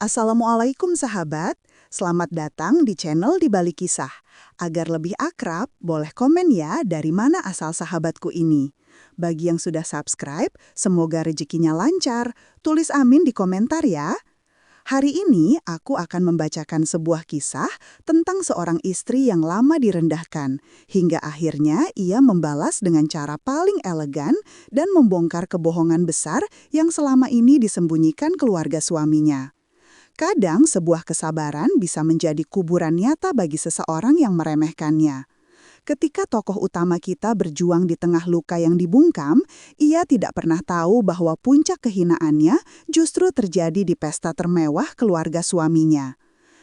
Assalamualaikum sahabat, selamat datang di channel Di Balik Kisah. Agar lebih akrab, boleh komen ya dari mana asal sahabatku ini. Bagi yang sudah subscribe, semoga rezekinya lancar. Tulis amin di komentar ya. Hari ini aku akan membacakan sebuah kisah tentang seorang istri yang lama direndahkan, hingga akhirnya ia membalas dengan cara paling elegan dan membongkar kebohongan besar yang selama ini disembunyikan keluarga suaminya. Kadang sebuah kesabaran bisa menjadi kuburan nyata bagi seseorang yang meremehkannya. Ketika tokoh utama kita berjuang di tengah luka yang dibungkam, ia tidak pernah tahu bahwa puncak kehinaannya justru terjadi di pesta termewah keluarga suaminya.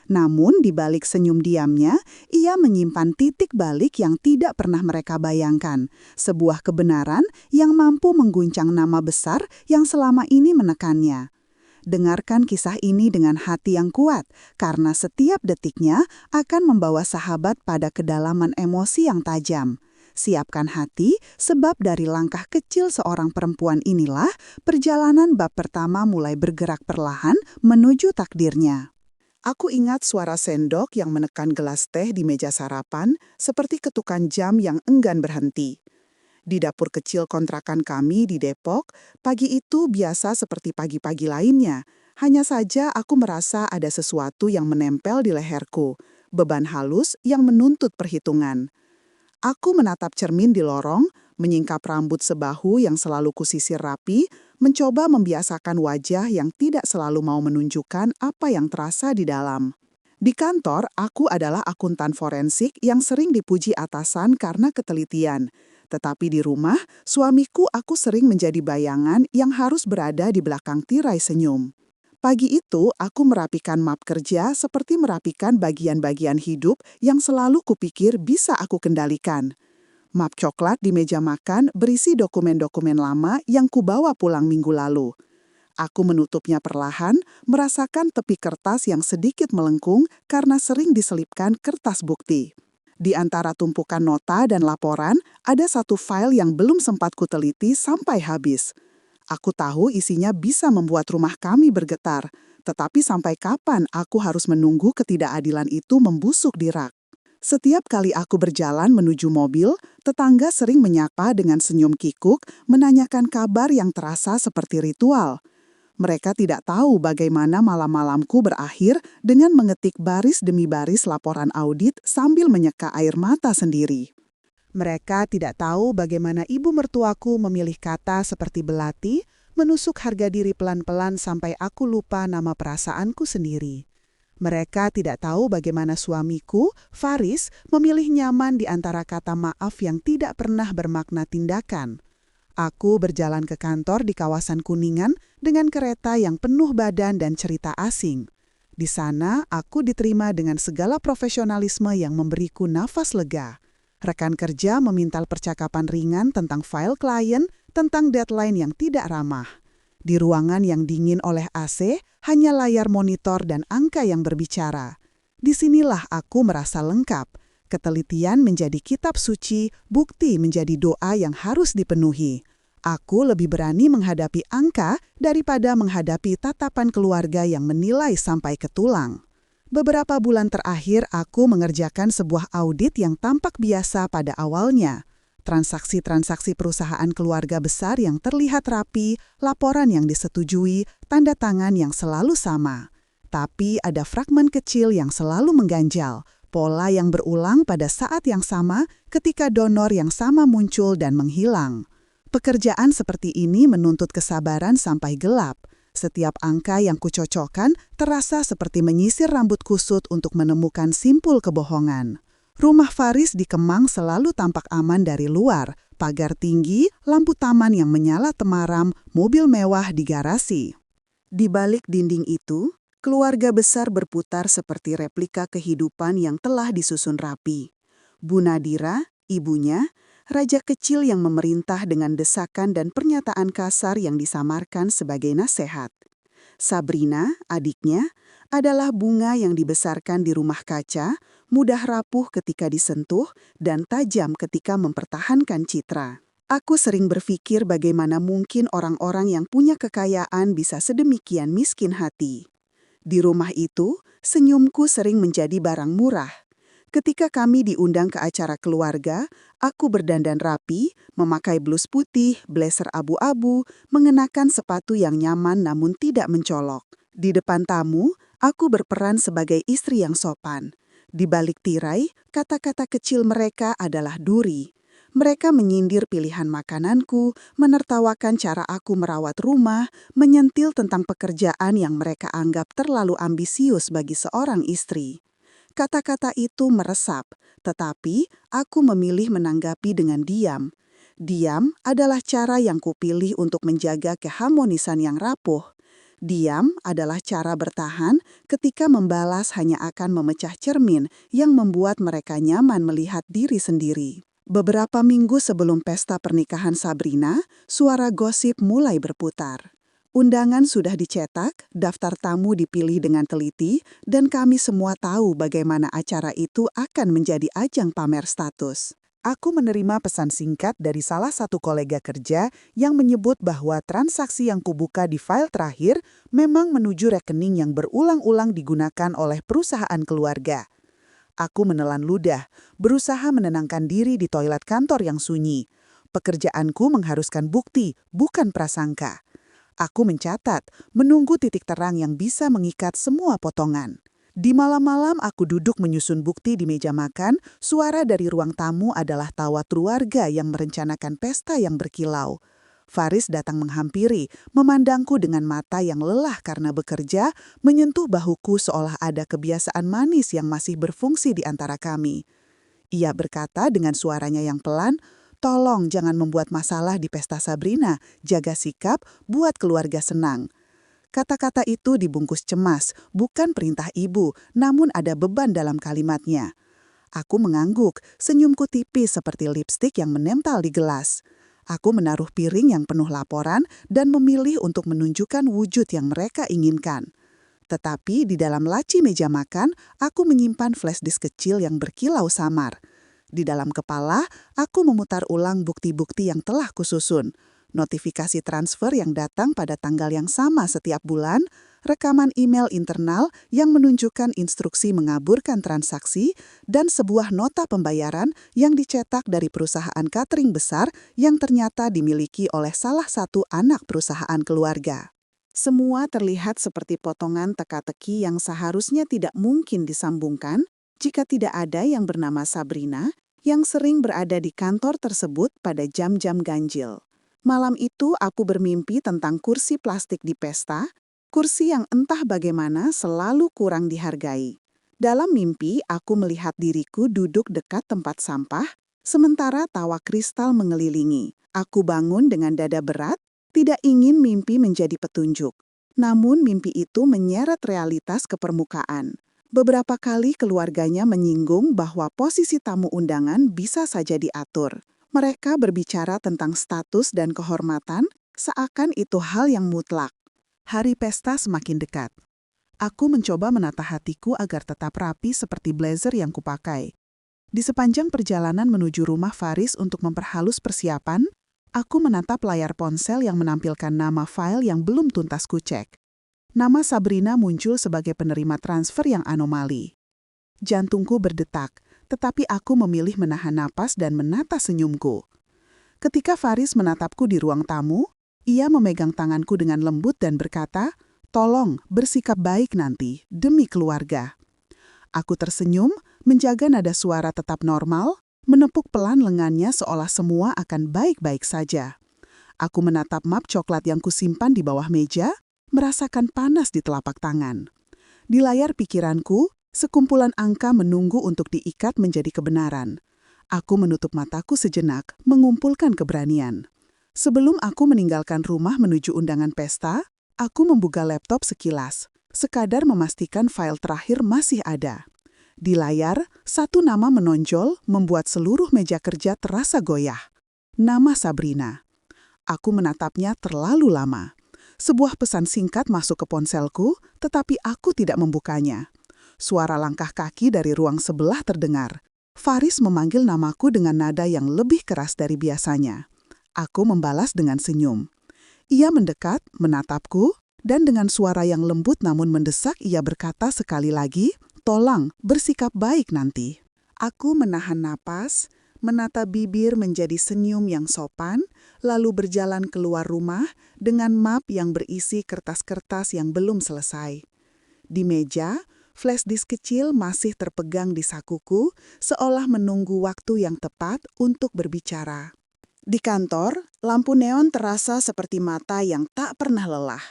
Namun di balik senyum diamnya, ia menyimpan titik balik yang tidak pernah mereka bayangkan. Sebuah kebenaran yang mampu mengguncang nama besar yang selama ini menekannya. Dengarkan kisah ini dengan hati yang kuat, karena setiap detiknya akan membawa sahabat pada kedalaman emosi yang tajam. Siapkan hati, sebab dari langkah kecil seorang perempuan inilah perjalanan bab pertama mulai bergerak perlahan menuju takdirnya. Aku ingat suara sendok yang menekan gelas teh di meja sarapan, seperti ketukan jam yang enggan berhenti. Di dapur kecil kontrakan kami di Depok, pagi itu biasa seperti pagi-pagi lainnya. Hanya saja aku merasa ada sesuatu yang menempel di leherku, beban halus yang menuntut perhitungan. Aku menatap cermin di lorong, menyingkap rambut sebahu yang selalu kusisir rapi, mencoba membiasakan wajah yang tidak selalu mau menunjukkan apa yang terasa di dalam. Di kantor, aku adalah akuntan forensik yang sering dipuji atasan karena ketelitian. Tetapi di rumah, suamiku aku sering menjadi bayangan yang harus berada di belakang tirai senyum. Pagi itu, aku merapikan map kerja seperti merapikan bagian-bagian hidup yang selalu kupikir bisa aku kendalikan. Map coklat di meja makan berisi dokumen-dokumen lama yang kubawa pulang minggu lalu. Aku menutupnya perlahan, merasakan tepi kertas yang sedikit melengkung karena sering diselipkan kertas bukti. Di antara tumpukan nota dan laporan, ada satu file yang belum sempat kuteliti sampai habis. Aku tahu isinya bisa membuat rumah kami bergetar, tetapi sampai kapan aku harus menunggu ketidakadilan itu membusuk di rak? Setiap kali aku berjalan menuju mobil, tetangga sering menyapa dengan senyum kikuk, menanyakan kabar yang terasa seperti ritual. Mereka tidak tahu bagaimana malam-malamku berakhir dengan mengetik baris demi baris laporan audit sambil menyeka air mata sendiri. Mereka tidak tahu bagaimana ibu mertuaku memilih kata seperti belati, menusuk harga diri pelan-pelan sampai aku lupa nama perasaanku sendiri. Mereka tidak tahu bagaimana suamiku, Faris, memilih nyaman di antara kata maaf yang tidak pernah bermakna tindakan. Aku berjalan ke kantor di kawasan Kuningan dengan kereta yang penuh badan dan cerita asing. Di sana, aku diterima dengan segala profesionalisme yang memberiku nafas lega. Rekan kerja memintal percakapan ringan tentang file klien, tentang deadline yang tidak ramah. Di ruangan yang dingin oleh AC, hanya layar monitor dan angka yang berbicara. Disinilah aku merasa lengkap. Ketelitian menjadi kitab suci, bukti menjadi doa yang harus dipenuhi. Aku lebih berani menghadapi angka daripada menghadapi tatapan keluarga yang menilai sampai ke tulang. Beberapa bulan terakhir aku mengerjakan sebuah audit yang tampak biasa pada awalnya. Transaksi-transaksi perusahaan keluarga besar yang terlihat rapi, laporan yang disetujui, tanda tangan yang selalu sama. Tapi ada fragmen kecil yang selalu mengganjal, pola yang berulang pada saat yang sama ketika donor yang sama muncul dan menghilang. Pekerjaan seperti ini menuntut kesabaran sampai gelap. Setiap angka yang kucocokkan terasa seperti menyisir rambut kusut untuk menemukan simpul kebohongan. Rumah Faris di Kemang selalu tampak aman dari luar, pagar tinggi, lampu taman yang menyala temaram, mobil mewah di garasi. Di balik dinding itu, keluarga besar berputar seperti replika kehidupan yang telah disusun rapi. Bu Nadira, ibunya, raja kecil yang memerintah dengan desakan dan pernyataan kasar yang disamarkan sebagai nasihat. Sabrina, adiknya, adalah bunga yang dibesarkan di rumah kaca, mudah rapuh ketika disentuh dan tajam ketika mempertahankan citra. Aku sering berpikir bagaimana mungkin orang-orang yang punya kekayaan bisa sedemikian miskin hati. Di rumah itu, senyumku sering menjadi barang murah. Ketika kami diundang ke acara keluarga, aku berdandan rapi, memakai blus putih, blazer abu-abu, mengenakan sepatu yang nyaman namun tidak mencolok. Di depan tamu, aku berperan sebagai istri yang sopan. Di balik tirai, kata-kata kecil mereka adalah duri. Mereka menyindir pilihan makananku, menertawakan cara aku merawat rumah, menyentil tentang pekerjaan yang mereka anggap terlalu ambisius bagi seorang istri. Kata-kata itu meresap, tetapi aku memilih menanggapi dengan diam. Diam adalah cara yang kupilih untuk menjaga keharmonisan yang rapuh. Diam adalah cara bertahan ketika membalas hanya akan memecah cermin yang membuat mereka nyaman melihat diri sendiri. Beberapa minggu sebelum pesta pernikahan Sabrina, suara gosip mulai berputar. Undangan sudah dicetak, daftar tamu dipilih dengan teliti, dan kami semua tahu bagaimana acara itu akan menjadi ajang pamer status. Aku menerima pesan singkat dari salah satu kolega kerja yang menyebut bahwa transaksi yang kubuka di file terakhir memang menuju rekening yang berulang-ulang digunakan oleh perusahaan keluarga. Aku menelan ludah, berusaha menenangkan diri di toilet kantor yang sunyi. Pekerjaanku mengharuskan bukti, bukan prasangka. Aku mencatat, menunggu titik terang yang bisa mengikat semua potongan. Di malam-malam aku duduk menyusun bukti di meja makan, suara dari ruang tamu adalah tawa keluarga yang merencanakan pesta yang berkilau. Faris datang menghampiri, memandangku dengan mata yang lelah karena bekerja, menyentuh bahuku seolah ada kebiasaan manis yang masih berfungsi di antara kami. Ia berkata dengan suaranya yang pelan, "Tolong jangan membuat masalah di pesta Sabrina, jaga sikap, buat keluarga senang." Kata-kata itu dibungkus cemas, bukan perintah ibu, namun ada beban dalam kalimatnya. Aku mengangguk, senyumku tipis seperti lipstik yang menempel di gelas. Aku menaruh piring yang penuh laporan dan memilih untuk menunjukkan wujud yang mereka inginkan. Tetapi di dalam laci meja makan, aku menyimpan flash disk kecil yang berkilau samar. Di dalam kepala, aku memutar ulang bukti-bukti yang telah kususun. Notifikasi transfer yang datang pada tanggal yang sama setiap bulan, rekaman email internal yang menunjukkan instruksi mengaburkan transaksi, dan sebuah nota pembayaran yang dicetak dari perusahaan catering besar yang ternyata dimiliki oleh salah satu anak perusahaan keluarga. Semua terlihat seperti potongan teka-teki yang seharusnya tidak mungkin disambungkan jika tidak ada yang bernama Sabrina yang sering berada di kantor tersebut pada jam-jam ganjil. Malam itu aku bermimpi tentang kursi plastik di pesta, kursi yang entah bagaimana selalu kurang dihargai. Dalam mimpi, aku melihat diriku duduk dekat tempat sampah, sementara tawa kristal mengelilingi. Aku bangun dengan dada berat, tidak ingin mimpi menjadi petunjuk. Namun mimpi itu menyeret realitas ke permukaan. Beberapa kali keluarganya menyinggung bahwa posisi tamu undangan bisa saja diatur. Mereka berbicara tentang status dan kehormatan, seakan itu hal yang mutlak. Hari pesta semakin dekat. Aku mencoba menata hatiku agar tetap rapi seperti blazer yang kupakai. Di sepanjang perjalanan menuju rumah Faris untuk memperhalus persiapan, aku menatap layar ponsel yang menampilkan nama file yang belum tuntas kucek. Nama Sabrina muncul sebagai penerima transfer yang anomali. Jantungku berdetak, tetapi aku memilih menahan napas dan menata senyumku. Ketika Faris menatapku di ruang tamu, ia memegang tanganku dengan lembut dan berkata, "Tolong, bersikap baik nanti, demi keluarga." Aku tersenyum, menjaga nada suara tetap normal, menepuk pelan lengannya seolah semua akan baik-baik saja. Aku menatap map coklat yang kusimpan di bawah meja, merasakan panas di telapak tangan. Di layar pikiranku, sekumpulan angka menunggu untuk diikat menjadi kebenaran. Aku menutup mataku sejenak, mengumpulkan keberanian. Sebelum aku meninggalkan rumah menuju undangan pesta, aku membuka laptop sekilas, sekadar memastikan file terakhir masih ada. Di layar, satu nama menonjol membuat seluruh meja kerja terasa goyah. Nama Sabrina. Aku menatapnya terlalu lama. Sebuah pesan singkat masuk ke ponselku, tetapi aku tidak membukanya. Suara langkah kaki dari ruang sebelah terdengar. Faris memanggil namaku dengan nada yang lebih keras dari biasanya. Aku membalas dengan senyum. Ia mendekat, menatapku, Dan dengan suara yang lembut namun mendesak, ia berkata sekali lagi, "Tolong, bersikap baik nanti." Aku menahan napas, menata bibir menjadi senyum yang sopan, lalu berjalan keluar rumah dengan map yang berisi kertas-kertas yang belum selesai. Di meja, flash disk kecil masih terpegang di sakuku, seolah menunggu waktu yang tepat untuk berbicara. Di kantor, lampu neon terasa seperti mata yang tak pernah lelah.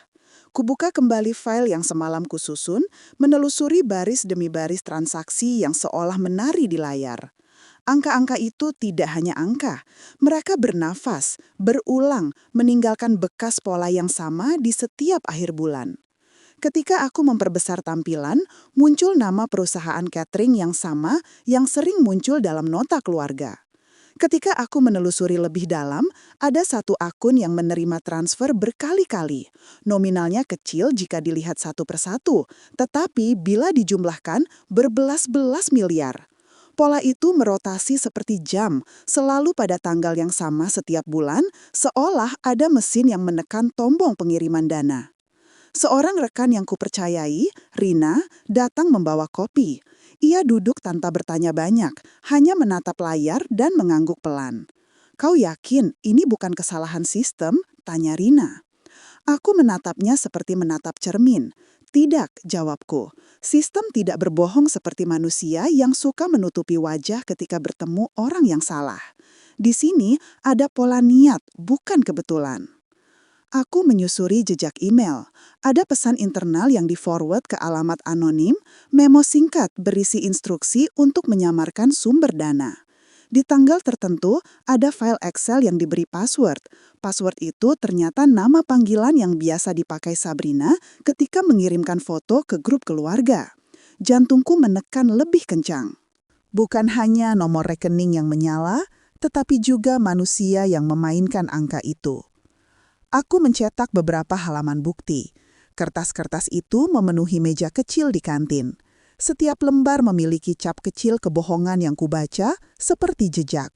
Kubuka kembali file yang semalam kususun, menelusuri baris demi baris transaksi yang seolah menari di layar. Angka-angka itu tidak hanya angka, mereka bernafas, berulang, meninggalkan bekas pola yang sama di setiap akhir bulan. Ketika aku memperbesar tampilan, muncul nama perusahaan catering yang sama yang sering muncul dalam nota keluarga. Ketika aku menelusuri lebih dalam, ada satu akun yang menerima transfer berkali-kali. Nominalnya kecil jika dilihat satu persatu, tetapi bila dijumlahkan berbelas-belas miliar. Pola itu merotasi seperti jam, selalu pada tanggal yang sama setiap bulan, seolah ada mesin yang menekan tombol pengiriman dana. Seorang rekan yang kupercayai, Rina, datang membawa kopi. Ia duduk tanpa bertanya banyak, hanya menatap layar dan mengangguk pelan. "Kau yakin ini bukan kesalahan sistem?" tanya Rina. Aku menatapnya seperti menatap cermin. "Tidak," jawabku. "Sistem tidak berbohong seperti manusia yang suka menutupi wajah ketika bertemu orang yang salah. Di sini ada pola niat, bukan kebetulan." Aku menyusuri jejak email. Ada pesan internal yang di-forward ke alamat anonim, memo singkat berisi instruksi untuk menyamarkan sumber dana. Di tanggal tertentu, ada file Excel yang diberi password. Password itu ternyata nama panggilan yang biasa dipakai Sabrina ketika mengirimkan foto ke grup keluarga. Jantungku menekan lebih kencang. Bukan hanya nomor rekening yang menyala, tetapi juga manusia yang memainkan angka itu. Aku mencetak beberapa halaman bukti. Kertas-kertas itu memenuhi meja kecil di kantin. Setiap lembar memiliki cap kecil kebohongan yang kubaca, seperti jejak.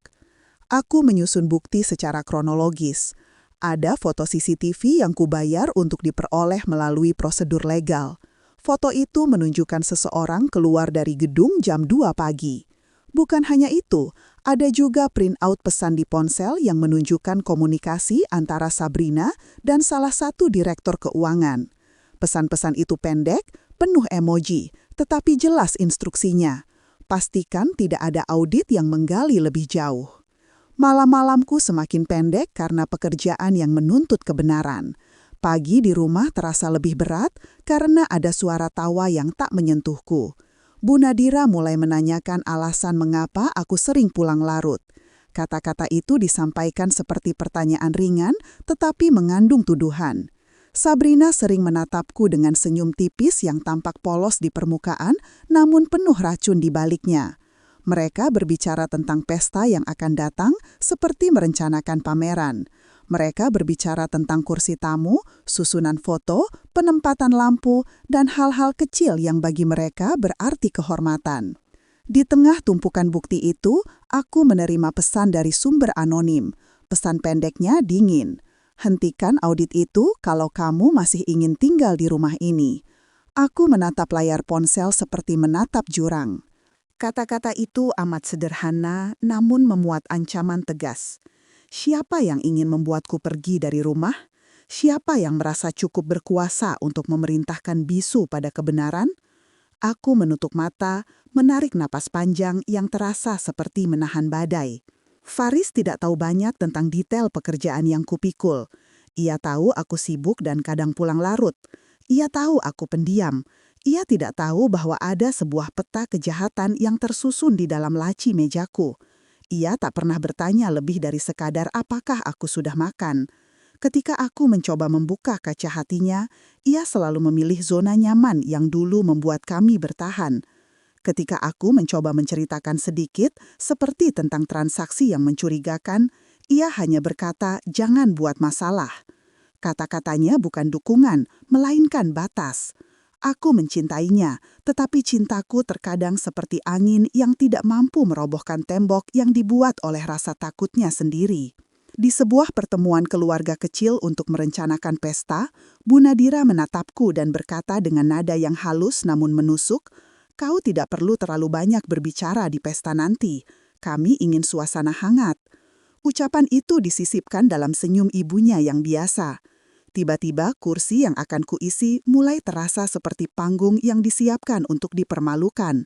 Aku menyusun bukti secara kronologis. Ada foto CCTV yang kubayar untuk diperoleh melalui prosedur legal. Foto itu menunjukkan seseorang keluar dari gedung jam 2 pagi. Bukan hanya itu, ada juga print out pesan di ponsel yang menunjukkan komunikasi antara Sabrina dan salah satu direktur keuangan. Pesan-pesan itu pendek, penuh emoji, tetapi jelas instruksinya. Pastikan tidak ada audit yang menggali lebih jauh. Malam-malamku semakin pendek karena pekerjaan yang menuntut kebenaran. Pagi di rumah terasa lebih berat karena ada suara tawa yang tak menyentuhku. Bu Nadira mulai menanyakan alasan mengapa aku sering pulang larut. Kata-kata itu disampaikan seperti pertanyaan ringan, tetapi mengandung tuduhan. Sabrina sering menatapku dengan senyum tipis yang tampak polos di permukaan, namun penuh racun di baliknya. Mereka berbicara tentang pesta yang akan datang, seperti merencanakan pameran. Mereka berbicara tentang kursi tamu, susunan foto, penempatan lampu, dan hal-hal kecil yang bagi mereka berarti kehormatan. Di tengah tumpukan bukti itu, aku menerima pesan dari sumber anonim. Pesan pendeknya dingin. "Hentikan audit itu kalau kamu masih ingin tinggal di rumah ini." Aku menatap layar ponsel seperti menatap jurang. Kata-kata itu amat sederhana, namun memuat ancaman tegas. Siapa yang ingin membuatku pergi dari rumah? Siapa yang merasa cukup berkuasa untuk memerintahkan bisu pada kebenaran? Aku menutup mata, menarik napas panjang yang terasa seperti menahan badai. Faris tidak tahu banyak tentang detail pekerjaan yang kupikul. Ia tahu aku sibuk dan kadang pulang larut. Ia tahu aku pendiam. Ia tidak tahu bahwa ada sebuah peta kejahatan yang tersusun di dalam laci mejaku. Ia tak pernah bertanya lebih dari sekadar apakah aku sudah makan. Ketika aku mencoba membuka kaca hatinya, ia selalu memilih zona nyaman yang dulu membuat kami bertahan. Ketika aku mencoba menceritakan sedikit, seperti tentang transaksi yang mencurigakan, ia hanya berkata, "Jangan buat masalah." Kata-katanya bukan dukungan, melainkan batas. Aku mencintainya, tetapi cintaku terkadang seperti angin yang tidak mampu merobohkan tembok yang dibuat oleh rasa takutnya sendiri. Di sebuah pertemuan keluarga kecil untuk merencanakan pesta, Bu Nadira menatapku dan berkata dengan nada yang halus namun menusuk, "Kau tidak perlu terlalu banyak berbicara di pesta nanti. Kami ingin suasana hangat." Ucapan itu disisipkan dalam senyum ibunya yang biasa. Tiba-tiba kursi yang akan kuisi mulai terasa seperti panggung yang disiapkan untuk dipermalukan.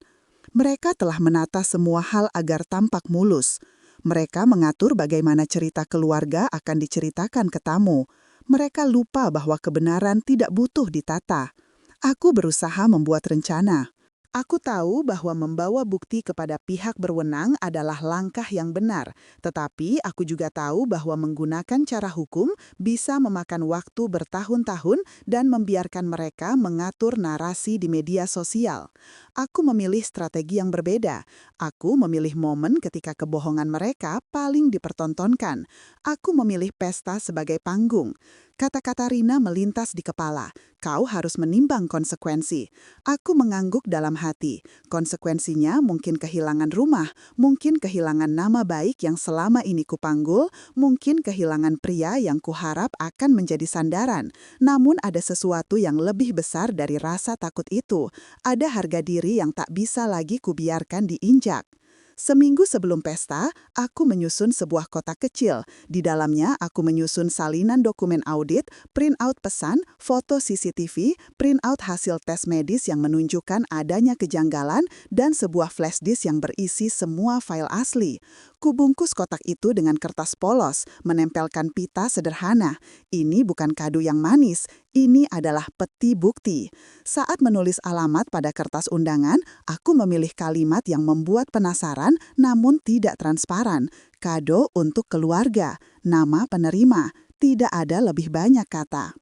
Mereka telah menata semua hal agar tampak mulus. Mereka mengatur bagaimana cerita keluarga akan diceritakan ke tamu. Mereka lupa bahwa kebenaran tidak butuh ditata. Aku berusaha membuat rencana. Aku tahu bahwa membawa bukti kepada pihak berwenang adalah langkah yang benar, tetapi aku juga tahu bahwa menggunakan cara hukum bisa memakan waktu bertahun-tahun dan membiarkan mereka mengatur narasi di media sosial. Aku memilih strategi yang berbeda. Aku memilih momen ketika kebohongan mereka paling dipertontonkan. Aku memilih pesta sebagai panggung. Kata-kata Rina melintas di kepala. Kau harus menimbang konsekuensi. Aku mengangguk dalam hati. Konsekuensinya mungkin kehilangan rumah, mungkin kehilangan nama baik yang selama ini kupanggul, mungkin kehilangan pria yang kuharap akan menjadi sandaran. Namun ada sesuatu yang lebih besar dari rasa takut itu. Ada harga diri yang tak bisa lagi kubiarkan diinjak. Seminggu sebelum pesta, aku menyusun sebuah kotak kecil. Di dalamnya, aku menyusun salinan dokumen audit, print out pesan, foto CCTV, print out hasil tes medis yang menunjukkan adanya kejanggalan, dan sebuah flash disk yang berisi semua file asli. Kubungkus kotak itu dengan kertas polos, menempelkan pita sederhana. Ini bukan kado yang manis, ini adalah peti bukti. Saat menulis alamat pada kertas undangan, aku memilih kalimat yang membuat penasaran namun tidak transparan. Kado untuk keluarga, nama penerima, tidak ada lebih banyak kata.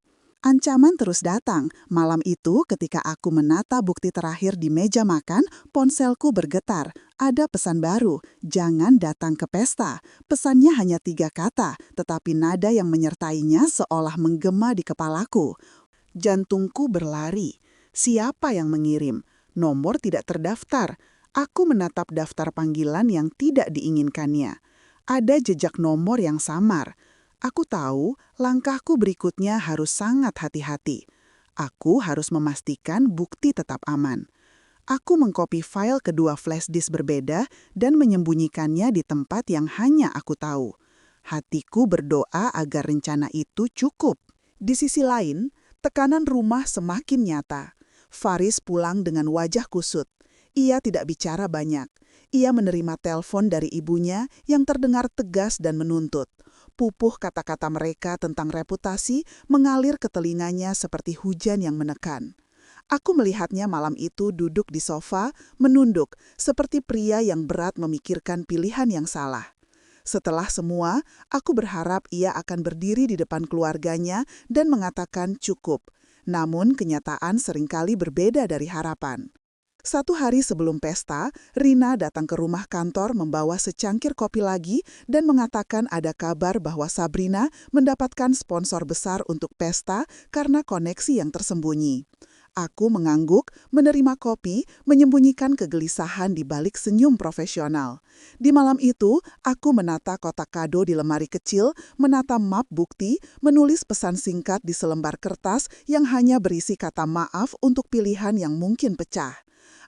Ancaman terus datang. Malam itu ketika aku menata bukti terakhir di meja makan, ponselku bergetar. Ada pesan baru, jangan datang ke pesta. Pesannya hanya 3 kata, tetapi nada yang menyertainya seolah menggema di kepalaku. Jantungku berlari. Siapa yang mengirim? Nomor tidak terdaftar. Aku menatap daftar panggilan yang tidak diinginkannya. Ada jejak nomor yang samar. Aku tahu langkahku berikutnya harus sangat hati-hati. Aku harus memastikan bukti tetap aman. Aku mengkopi file kedua flash disk berbeda dan menyembunyikannya di tempat yang hanya aku tahu. Hatiku berdoa agar rencana itu cukup. Di sisi lain, tekanan rumah semakin nyata. Faris pulang dengan wajah kusut. Ia tidak bicara banyak. Ia menerima telepon dari ibunya yang terdengar tegas dan menuntut. Pupuh kata-kata mereka tentang reputasi mengalir ke telinganya seperti hujan yang menekan. Aku melihatnya malam itu duduk di sofa, menunduk, seperti pria yang berat memikirkan pilihan yang salah. Setelah semua, aku berharap ia akan berdiri di depan keluarganya dan mengatakan cukup. Namun kenyataan seringkali berbeda dari harapan. Satu hari sebelum pesta, Rina datang ke rumah kantor membawa secangkir kopi lagi dan mengatakan ada kabar bahwa Sabrina mendapatkan sponsor besar untuk pesta karena koneksi yang tersembunyi. Aku mengangguk, menerima kopi, menyembunyikan kegelisahan di balik senyum profesional. Di malam itu, aku menata kotak kado di lemari kecil, menata map bukti, menulis pesan singkat di selembar kertas yang hanya berisi kata maaf untuk pilihan yang mungkin pecah.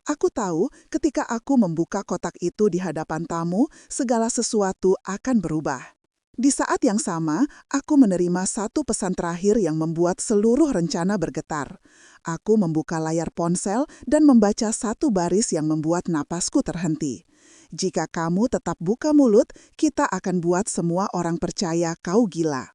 Aku tahu ketika aku membuka kotak itu di hadapan tamu, segala sesuatu akan berubah. Di saat yang sama, aku menerima satu pesan terakhir yang membuat seluruh rencana bergetar. Aku membuka layar ponsel dan membaca satu baris yang membuat napasku terhenti. Jika kamu tetap buka mulut, kita akan buat semua orang percaya kau gila.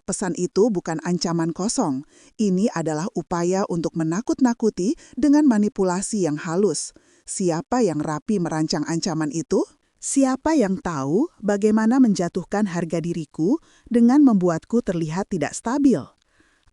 Pesan itu bukan ancaman kosong. Ini adalah upaya untuk menakut-nakuti dengan manipulasi yang halus. Siapa yang rapi merancang ancaman itu? Siapa yang tahu bagaimana menjatuhkan harga diriku dengan membuatku terlihat tidak stabil?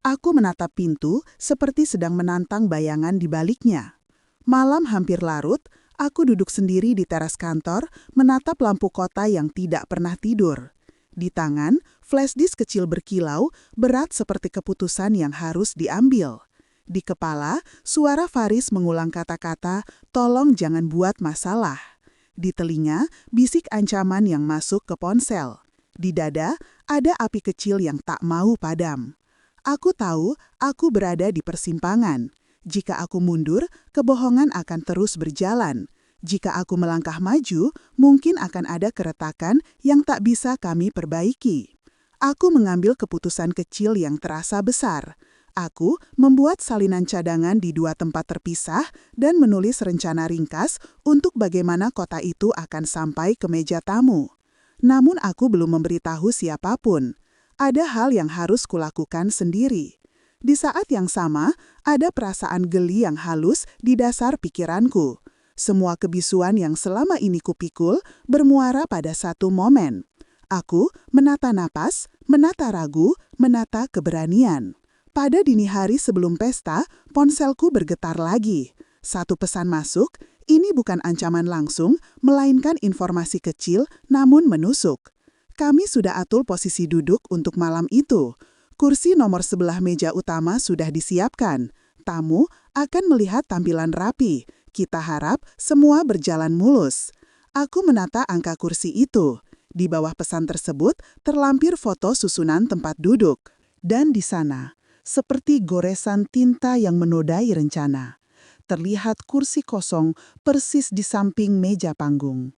Aku menatap pintu seperti sedang menantang bayangan di baliknya. Malam hampir larut, aku duduk sendiri di teras kantor, menatap lampu kota yang tidak pernah tidur. Di tangan, flash disk kecil berkilau, berat seperti keputusan yang harus diambil. Di kepala, suara Faris mengulang kata-kata, "Tolong jangan buat masalah." Di telinga, bisik ancaman yang masuk ke ponsel. Di dada ada api kecil yang tak mau padam. Aku tahu aku berada di persimpangan. Jika aku mundur, kebohongan akan terus berjalan. Jika aku melangkah maju, mungkin akan ada keretakan yang tak bisa kami perbaiki. Aku mengambil keputusan kecil yang terasa besar. Aku membuat salinan cadangan di 2 tempat terpisah dan menulis rencana ringkas untuk bagaimana kota itu akan sampai ke meja tamu. Namun aku belum memberitahu siapapun. Ada hal yang harus kulakukan sendiri. Di saat yang sama, ada perasaan geli yang halus di dasar pikiranku. Semua kebisuan yang selama ini kupikul bermuara pada satu momen. Aku menata napas, menata ragu, menata keberanian. Pada dini hari sebelum pesta, ponselku bergetar lagi. Satu pesan masuk, ini bukan ancaman langsung, melainkan informasi kecil namun menusuk. Kami sudah atur posisi duduk untuk malam itu. Kursi nomor sebelah meja utama sudah disiapkan. Tamu akan melihat tampilan rapi. Kita harap semua berjalan mulus. Aku menata angka kursi itu. Di bawah pesan tersebut terlampir foto susunan tempat duduk. Dan di sana, seperti goresan tinta yang menodai rencana, terlihat kursi kosong persis di samping meja panggung.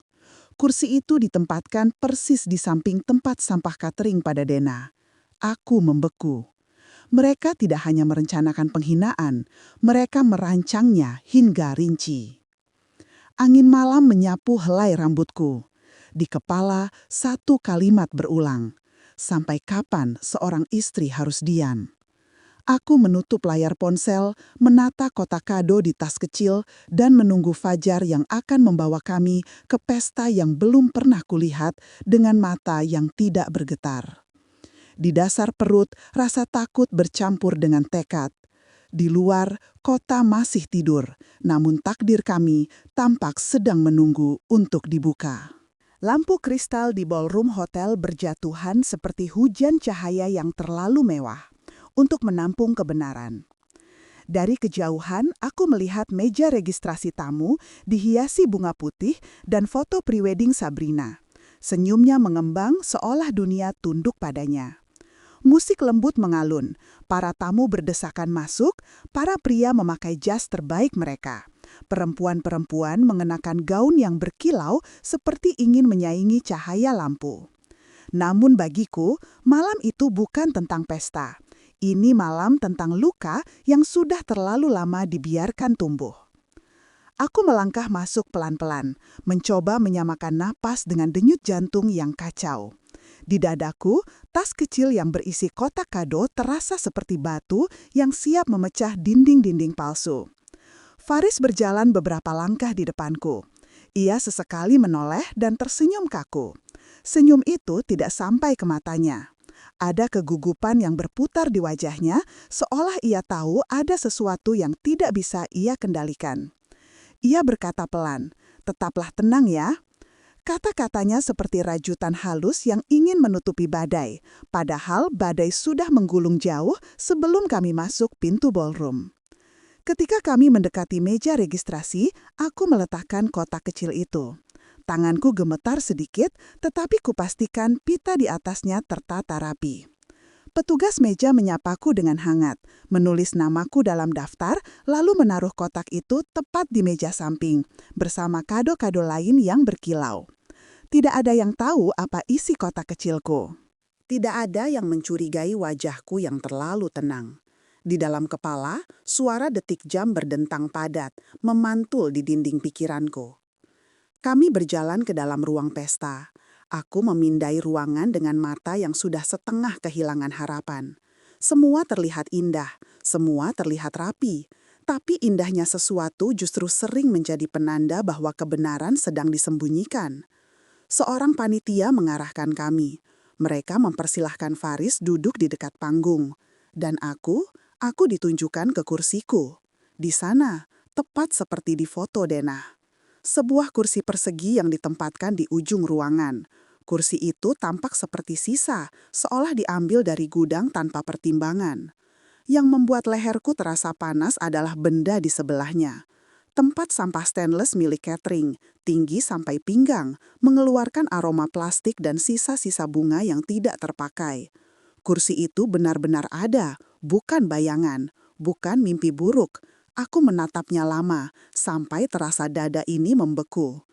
Kursi itu ditempatkan persis di samping tempat sampah catering pada Dena. Aku membeku. Mereka tidak hanya merencanakan penghinaan, mereka merancangnya hingga rinci. Angin malam menyapu helai rambutku. Di kepala satu kalimat berulang. Sampai kapan seorang istri harus diam? Aku menutup layar ponsel, menata kotak kado di tas kecil, dan menunggu fajar yang akan membawa kami ke pesta yang belum pernah kulihat dengan mata yang tidak bergetar. Di dasar perut, rasa takut bercampur dengan tekad. Di luar, kota masih tidur, namun takdir kami tampak sedang menunggu untuk dibuka. Lampu kristal di ballroom hotel berjatuhan seperti hujan cahaya yang terlalu mewah untuk menampung kebenaran. Dari kejauhan, aku melihat meja registrasi tamu dihiasi bunga putih dan foto prewedding Sabrina. Senyumnya mengembang seolah dunia tunduk padanya. Musik lembut mengalun, para tamu berdesakan masuk, para pria memakai jas terbaik mereka. Perempuan-perempuan mengenakan gaun yang berkilau seperti ingin menyaingi cahaya lampu. Namun bagiku, malam itu bukan tentang pesta. Ini malam tentang luka yang sudah terlalu lama dibiarkan tumbuh. Aku melangkah masuk pelan-pelan, mencoba menyamakan napas dengan denyut jantung yang kacau. Di dadaku, tas kecil yang berisi kotak kado terasa seperti batu yang siap memecah dinding-dinding palsu. Faris berjalan beberapa langkah di depanku. Ia sesekali menoleh dan tersenyum kaku. Senyum itu tidak sampai ke matanya. Ada kegugupan yang berputar di wajahnya, seolah ia tahu ada sesuatu yang tidak bisa ia kendalikan. Ia berkata pelan, "Tetaplah tenang ya." Kata-katanya seperti rajutan halus yang ingin menutupi badai, padahal badai sudah menggulung jauh sebelum kami masuk pintu ballroom. Ketika kami mendekati meja registrasi, aku meletakkan kotak kecil itu. Tanganku gemetar sedikit, tetapi kupastikan pita di atasnya tertata rapi. Petugas meja menyapaku dengan hangat, menulis namaku dalam daftar, lalu menaruh kotak itu tepat di meja samping, bersama kado-kado lain yang berkilau. Tidak ada yang tahu apa isi kotak kecilku. Tidak ada yang mencurigai wajahku yang terlalu tenang. Di dalam kepala, suara detik jam berdentang padat, memantul di dinding pikiranku. Kami berjalan ke dalam ruang pesta. Aku memindai ruangan dengan mata yang sudah setengah kehilangan harapan. Semua terlihat indah, semua terlihat rapi. Tapi indahnya sesuatu justru sering menjadi penanda bahwa kebenaran sedang disembunyikan. Seorang panitia mengarahkan kami. Mereka mempersilahkan Faris duduk di dekat panggung. Dan aku ditunjukkan ke kursiku. Di sana, tepat seperti di foto Dena. Sebuah kursi persegi yang ditempatkan di ujung ruangan. Kursi itu tampak seperti sisa, seolah diambil dari gudang tanpa pertimbangan. Yang membuat leherku terasa panas adalah benda di sebelahnya. Tempat sampah stainless milik Catherine, tinggi sampai pinggang, mengeluarkan aroma plastik dan sisa-sisa bunga yang tidak terpakai. Kursi itu benar-benar ada, bukan bayangan, bukan mimpi buruk. Aku menatapnya lama, sampai terasa dada ini membeku.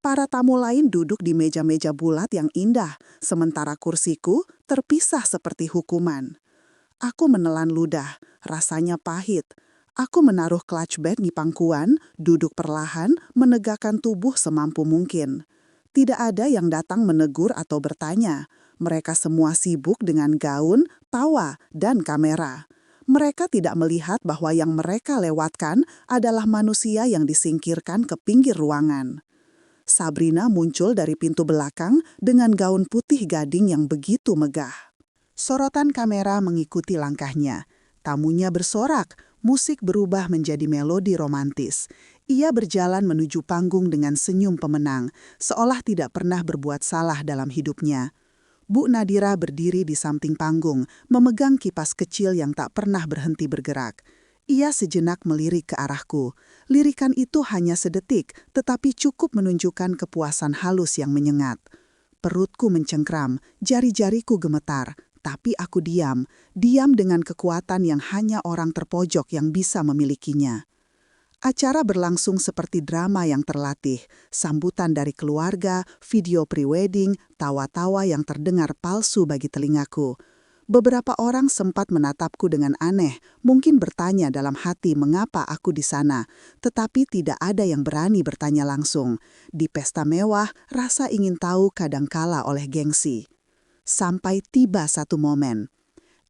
Para tamu lain duduk di meja-meja bulat yang indah, sementara kursiku terpisah seperti hukuman. Aku menelan ludah, rasanya pahit. Aku menaruh clutch bag di pangkuan, duduk perlahan, menegakkan tubuh semampu mungkin. Tidak ada yang datang menegur atau bertanya. Mereka semua sibuk dengan gaun, tawa, dan kamera. Mereka tidak melihat bahwa yang mereka lewatkan adalah manusia yang disingkirkan ke pinggir ruangan. Sabrina muncul dari pintu belakang dengan gaun putih gading yang begitu megah. Sorotan kamera mengikuti langkahnya. Tamunya bersorak, musik berubah menjadi melodi romantis. Ia berjalan menuju panggung dengan senyum pemenang, seolah tidak pernah berbuat salah dalam hidupnya. Bu Nadira berdiri di samping panggung, memegang kipas kecil yang tak pernah berhenti bergerak. Ia sejenak melirik ke arahku. Lirikan itu hanya sedetik, tetapi cukup menunjukkan kepuasan halus yang menyengat. Perutku mencengkram, jari-jariku gemetar. Tapi aku diam dengan kekuatan yang hanya orang terpojok yang bisa memilikinya. Acara berlangsung seperti drama yang terlatih, sambutan dari keluarga, video pre-wedding, tawa-tawa yang terdengar palsu bagi telingaku. Beberapa orang sempat menatapku dengan aneh, mungkin bertanya dalam hati mengapa aku di sana, tetapi tidak ada yang berani bertanya langsung. Di pesta mewah, rasa ingin tahu kadang kalah oleh gengsi. Sampai tiba satu momen.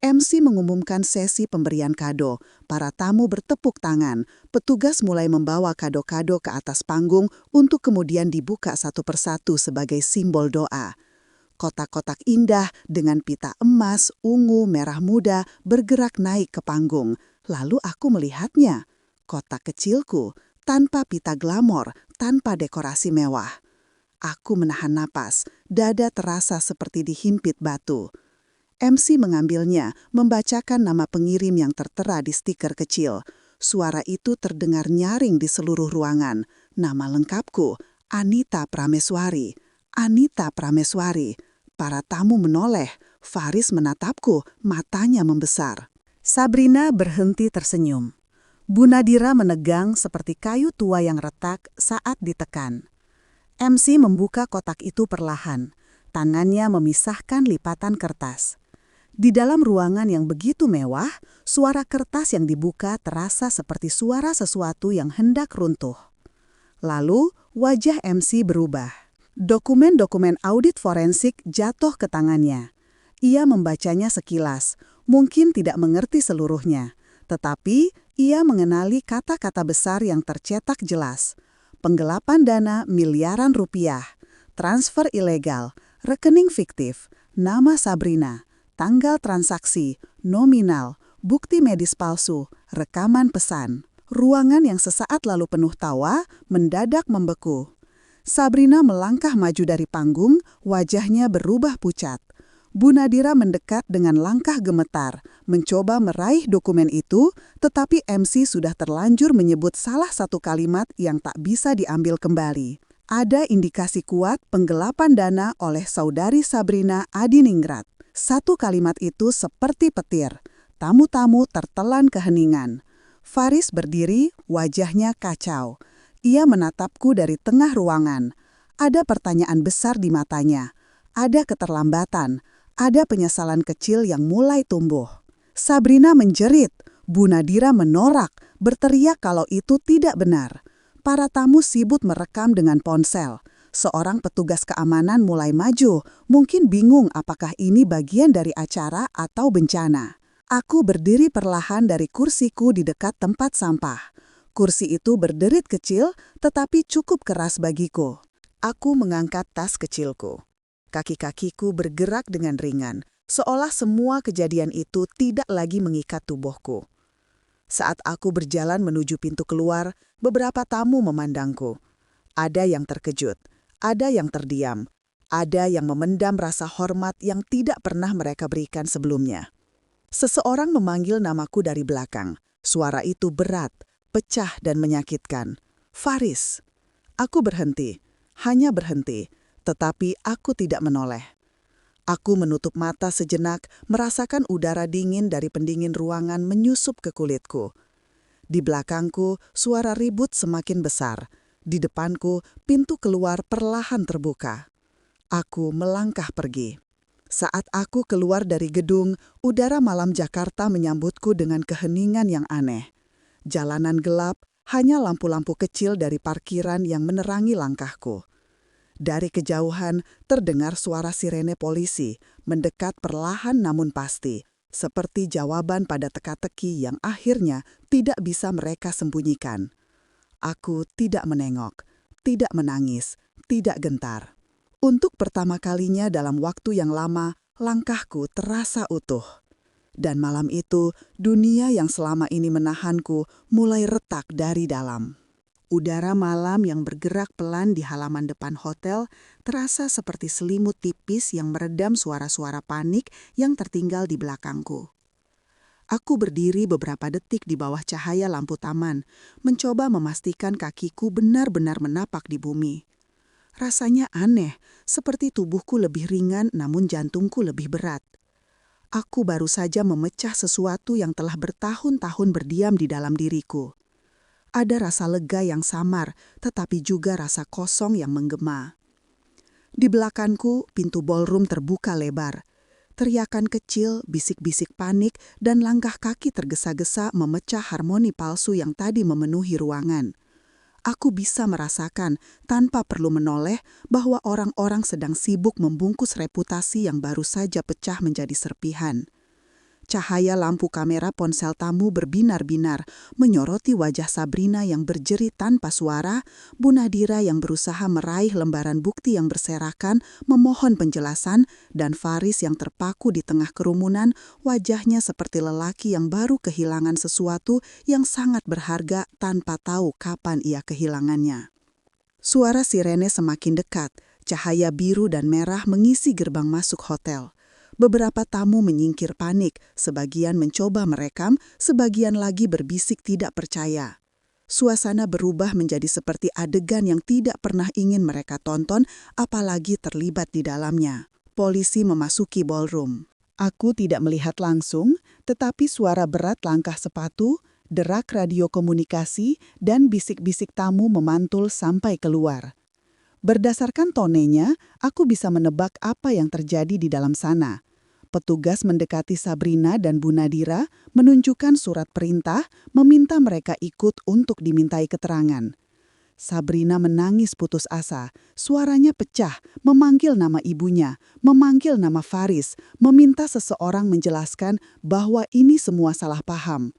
MC mengumumkan sesi pemberian kado. Para tamu bertepuk tangan. Petugas mulai membawa kado-kado ke atas panggung untuk kemudian dibuka satu persatu sebagai simbol doa. Kotak-kotak indah dengan pita emas, ungu, merah muda bergerak naik ke panggung. Lalu aku melihatnya. Kotak kecilku, tanpa pita glamor, tanpa dekorasi mewah. Aku menahan napas, dada terasa seperti dihimpit batu. MC mengambilnya, membacakan nama pengirim yang tertera di stiker kecil. Suara itu terdengar nyaring di seluruh ruangan. Nama lengkapku, Anita Prameswari. Anita Prameswari. Para tamu menoleh. Faris menatapku, matanya membesar. Sabrina berhenti tersenyum. Bu Nadira menegang seperti kayu tua yang retak saat ditekan. MC membuka kotak itu perlahan. Tangannya memisahkan lipatan kertas. Di dalam ruangan yang begitu mewah, suara kertas yang dibuka terasa seperti suara sesuatu yang hendak runtuh. Lalu, wajah MC berubah. Dokumen-dokumen audit forensik jatuh ke tangannya. Ia membacanya sekilas, mungkin tidak mengerti seluruhnya. Tetapi, ia mengenali kata-kata besar yang tercetak jelas. Penggelapan dana miliaran rupiah, transfer ilegal, rekening fiktif, nama Sabrina, tanggal transaksi, nominal, bukti medis palsu, rekaman pesan. Ruangan yang sesaat lalu penuh tawa mendadak membeku. Sabrina melangkah maju dari panggung, wajahnya berubah pucat. Bu Nadira mendekat dengan langkah gemetar, mencoba meraih dokumen itu, tetapi MC sudah terlanjur menyebut salah satu kalimat yang tak bisa diambil kembali. Ada indikasi kuat penggelapan dana oleh saudari Sabrina Adiningrat. Satu kalimat itu seperti petir. Tamu-tamu tertelan keheningan. Faris berdiri, wajahnya kacau. Ia menatapku dari tengah ruangan. Ada pertanyaan besar di matanya. Ada keterlambatan. Ada penyesalan kecil yang mulai tumbuh. Sabrina menjerit. Bu Nadira menorak, berteriak kalau itu tidak benar. Para tamu sibuk merekam dengan ponsel. Seorang petugas keamanan mulai maju, mungkin bingung apakah ini bagian dari acara atau bencana. Aku berdiri perlahan dari kursiku di dekat tempat sampah. Kursi itu berderit kecil, tetapi cukup keras bagiku. Aku mengangkat tas kecilku. Kaki-kakiku bergerak dengan ringan, seolah semua kejadian itu tidak lagi mengikat tubuhku. Saat aku berjalan menuju pintu keluar, beberapa tamu memandangku. Ada yang terkejut, ada yang terdiam, ada yang memendam rasa hormat yang tidak pernah mereka berikan sebelumnya. Seseorang memanggil namaku dari belakang. Suara itu berat, pecah dan menyakitkan. Faris. Aku berhenti, hanya berhenti, tetapi aku tidak menoleh. Aku menutup mata sejenak, merasakan udara dingin dari pendingin ruangan menyusup ke kulitku. Di belakangku, suara ribut semakin besar. Di depanku, pintu keluar perlahan terbuka. Aku melangkah pergi. Saat aku keluar dari gedung, udara malam Jakarta menyambutku dengan keheningan yang aneh. Jalanan gelap, hanya lampu-lampu kecil dari parkiran yang menerangi langkahku. Dari kejauhan, terdengar suara sirene polisi, mendekat perlahan namun pasti, seperti jawaban pada teka-teki yang akhirnya tidak bisa mereka sembunyikan. Aku tidak menengok, tidak menangis, tidak gentar. Untuk pertama kalinya dalam waktu yang lama, langkahku terasa utuh. Dan malam itu, dunia yang selama ini menahanku mulai retak dari dalam. Udara malam yang bergerak pelan di halaman depan hotel terasa seperti selimut tipis yang meredam suara-suara panik yang tertinggal di belakangku. Aku berdiri beberapa detik di bawah cahaya lampu taman, mencoba memastikan kakiku benar-benar menapak di bumi. Rasanya aneh, seperti tubuhku lebih ringan namun jantungku lebih berat. Aku baru saja memecah sesuatu yang telah bertahun-tahun berdiam di dalam diriku. Ada rasa lega yang samar, tetapi juga rasa kosong yang menggema. Di belakangku, pintu ballroom terbuka lebar. Teriakan kecil, bisik-bisik panik, dan langkah kaki tergesa-gesa memecah harmoni palsu yang tadi memenuhi ruangan. Aku bisa merasakan, tanpa perlu menoleh, bahwa orang-orang sedang sibuk membungkus reputasi yang baru saja pecah menjadi serpihan. Cahaya lampu kamera ponsel tamu berbinar-binar, menyoroti wajah Sabrina yang berjerit tanpa suara, Bu Nadira yang berusaha meraih lembaran bukti yang berserakan, memohon penjelasan, dan Faris yang terpaku di tengah kerumunan, wajahnya seperti lelaki yang baru kehilangan sesuatu yang sangat berharga tanpa tahu kapan ia kehilangannya. Suara sirene semakin dekat, cahaya biru dan merah mengisi gerbang masuk hotel. Beberapa tamu menyingkir panik, sebagian mencoba merekam, sebagian lagi berbisik tidak percaya. Suasana berubah menjadi seperti adegan yang tidak pernah ingin mereka tonton, apalagi terlibat di dalamnya. Polisi memasuki ballroom. Aku tidak melihat langsung, tetapi suara berat langkah sepatu, derak radio komunikasi, dan bisik-bisik tamu memantul sampai keluar. Berdasarkan tonenya, aku bisa menebak apa yang terjadi di dalam sana. Petugas mendekati Sabrina dan Bu Nadira, menunjukkan surat perintah, meminta mereka ikut untuk dimintai keterangan. Sabrina menangis putus asa, suaranya pecah, memanggil nama ibunya, memanggil nama Faris, meminta seseorang menjelaskan bahwa ini semua salah paham.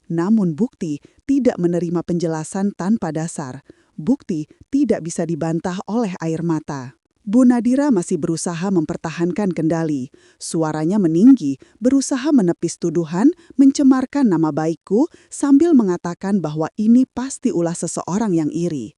Namun bukti tidak menerima penjelasan tanpa dasar. Bukti tidak bisa dibantah oleh air mata. Bu Nadira masih berusaha mempertahankan kendali. Suaranya meninggi, berusaha menepis tuduhan, mencemarkan nama baikku sambil mengatakan bahwa ini pasti ulah seseorang yang iri.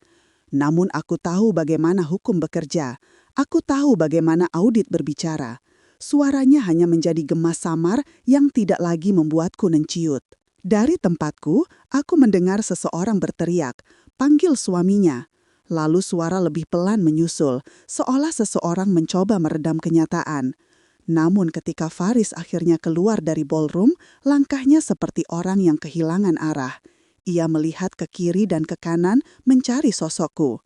Namun aku tahu bagaimana hukum bekerja. Aku tahu bagaimana audit berbicara. Suaranya hanya menjadi gemas samar yang tidak lagi membuatku menciut. Dari tempatku, aku mendengar seseorang berteriak, panggil suaminya. Lalu suara lebih pelan menyusul, seolah seseorang mencoba meredam kenyataan. Namun ketika Faris akhirnya keluar dari ballroom, langkahnya seperti orang yang kehilangan arah. Ia melihat ke kiri dan ke kanan mencari sosokku.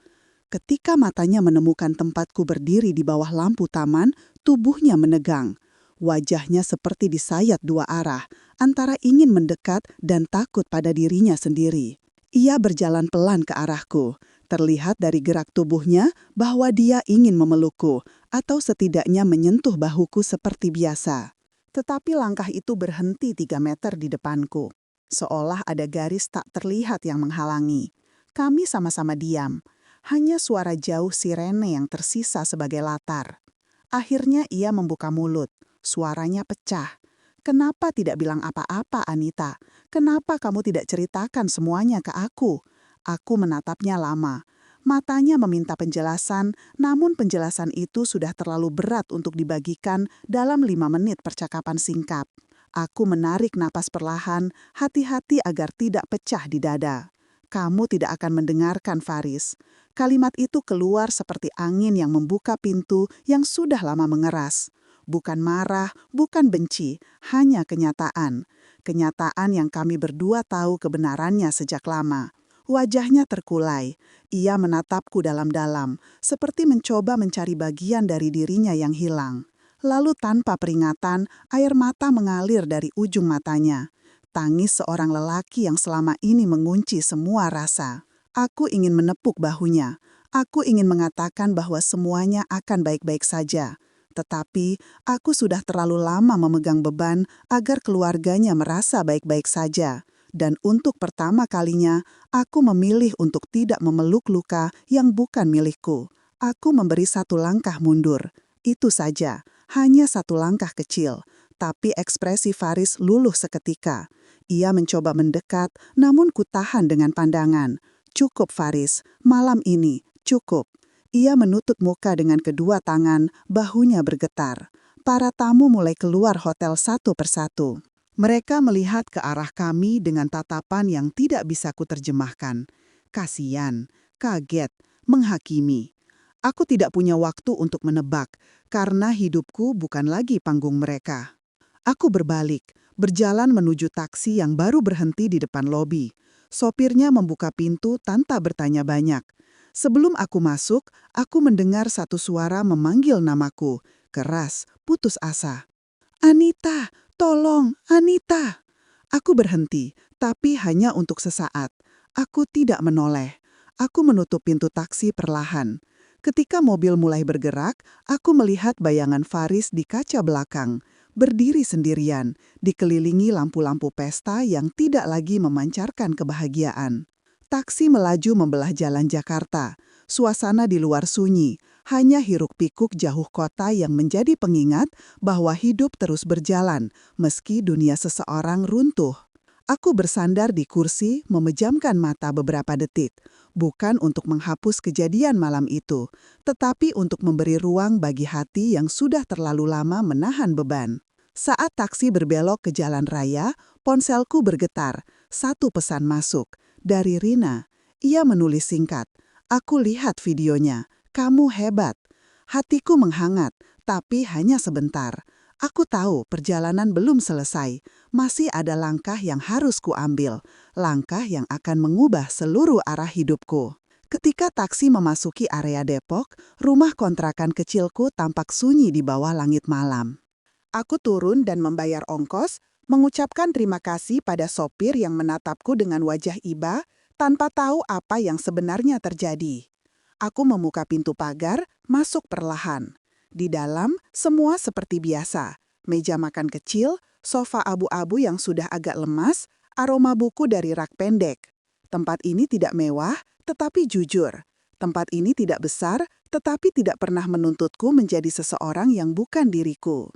Ketika matanya menemukan tempatku berdiri di bawah lampu taman, tubuhnya menegang. Wajahnya seperti disayat dua arah, antara ingin mendekat dan takut pada dirinya sendiri. Ia berjalan pelan ke arahku. Terlihat dari gerak tubuhnya bahwa dia ingin memelukku, atau setidaknya menyentuh bahuku seperti biasa. Tetapi langkah itu berhenti 3 meter di depanku. Seolah ada garis tak terlihat yang menghalangi. Kami sama-sama diam. Hanya suara jauh sirene yang tersisa sebagai latar. Akhirnya ia membuka mulut. Suaranya pecah. Kenapa tidak bilang apa-apa, Anita? Kenapa kamu tidak ceritakan semuanya ke aku? Aku menatapnya lama. Matanya meminta penjelasan, namun penjelasan itu sudah terlalu berat untuk dibagikan dalam 5 menit percakapan singkat. Aku menarik napas perlahan, hati-hati agar tidak pecah di dada. Kamu tidak akan mendengarkan, Faris. Kalimat itu keluar seperti angin yang membuka pintu yang sudah lama mengeras. Bukan marah, bukan benci, hanya kenyataan. Kenyataan yang kami berdua tahu kebenarannya sejak lama. Wajahnya terkulai. Ia menatapku dalam-dalam, seperti mencoba mencari bagian dari dirinya yang hilang. Lalu tanpa peringatan, air mata mengalir dari ujung matanya. Tangis seorang lelaki yang selama ini mengunci semua rasa. Aku ingin menepuk bahunya. Aku ingin mengatakan bahwa semuanya akan baik-baik saja. Tetapi, aku sudah terlalu lama memegang beban agar keluarganya merasa baik-baik saja. Dan untuk pertama kalinya, aku memilih untuk tidak memeluk luka yang bukan milikku. Aku memberi satu langkah mundur. Itu saja, hanya satu langkah kecil. Tapi ekspresi Faris luluh seketika. Ia mencoba mendekat, namun kutahan dengan pandangan. Cukup, Faris, malam ini, cukup. Ia menutup muka dengan kedua tangan, bahunya bergetar. Para tamu mulai keluar hotel satu persatu. Mereka melihat ke arah kami dengan tatapan yang tidak bisa kuterjemahkan. Kasian, kaget, menghakimi. Aku tidak punya waktu untuk menebak, karena hidupku bukan lagi panggung mereka. Aku berbalik, berjalan menuju taksi yang baru berhenti di depan lobi. Sopirnya membuka pintu tanpa bertanya banyak. Sebelum aku masuk, aku mendengar satu suara memanggil namaku, keras, putus asa. "Anita, tolong, Anita!" Aku berhenti, tapi hanya untuk sesaat. Aku tidak menoleh. Aku menutup pintu taksi perlahan. Ketika mobil mulai bergerak, aku melihat bayangan Faris di kaca belakang, berdiri sendirian, dikelilingi lampu-lampu pesta yang tidak lagi memancarkan kebahagiaan. Taksi melaju membelah jalan Jakarta. Suasana di luar sunyi, hanya hiruk-pikuk jauh kota yang menjadi pengingat bahwa hidup terus berjalan, meski dunia seseorang runtuh. Aku bersandar di kursi, memejamkan mata beberapa detik, bukan untuk menghapus kejadian malam itu, tetapi untuk memberi ruang bagi hati yang sudah terlalu lama menahan beban. Saat taksi berbelok ke jalan raya, ponselku bergetar. Satu pesan masuk, dari Rina. Ia menulis singkat, "Aku lihat videonya, kamu hebat." Hatiku menghangat, tapi hanya sebentar. Aku tahu perjalanan belum selesai. Masih ada langkah yang harus kuambil, langkah yang akan mengubah seluruh arah hidupku. Ketika taksi memasuki area Depok, rumah kontrakan kecilku tampak sunyi di bawah langit malam. Aku turun dan membayar ongkos, mengucapkan terima kasih pada sopir yang menatapku dengan wajah iba, tanpa tahu apa yang sebenarnya terjadi. Aku membuka pintu pagar, masuk perlahan. Di dalam, semua seperti biasa. Meja makan kecil, sofa abu-abu yang sudah agak lemas, aroma buku dari rak pendek. Tempat ini tidak mewah, tetapi jujur. Tempat ini tidak besar, tetapi tidak pernah menuntutku menjadi seseorang yang bukan diriku.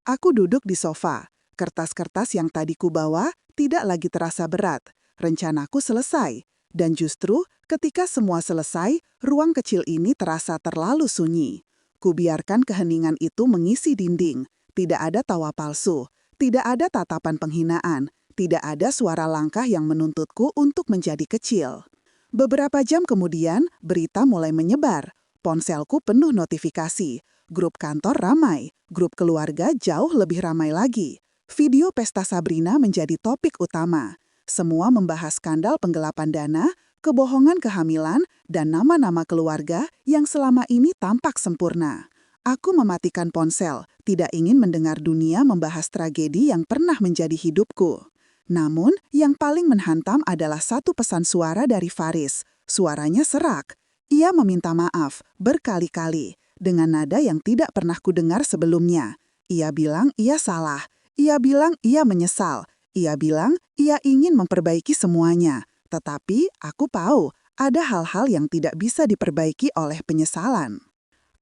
Aku duduk di sofa. Kertas-kertas yang tadi kubawa tidak lagi terasa berat. Rencanaku selesai. Dan justru ketika semua selesai, ruang kecil ini terasa terlalu sunyi. Kubiarkan keheningan itu mengisi dinding. Tidak ada tawa palsu, tidak ada tatapan penghinaan, tidak ada suara langkah yang menuntutku untuk menjadi kecil. Beberapa jam kemudian, berita mulai menyebar. Ponselku penuh notifikasi. Grup kantor ramai, grup keluarga jauh lebih ramai lagi. Video pesta Sabrina menjadi topik utama. Semua membahas skandal penggelapan dana, kebohongan kehamilan, dan nama-nama keluarga yang selama ini tampak sempurna. Aku mematikan ponsel, tidak ingin mendengar dunia membahas tragedi yang pernah menjadi hidupku. Namun, yang paling menghantam adalah satu pesan suara dari Faris. Suaranya serak. Ia meminta maaf berkali-kali, dengan nada yang tidak pernah kudengar sebelumnya. Ia bilang ia salah. Ia bilang ia menyesal. Ia bilang ia ingin memperbaiki semuanya. Tetapi aku tahu ada hal-hal yang tidak bisa diperbaiki oleh penyesalan.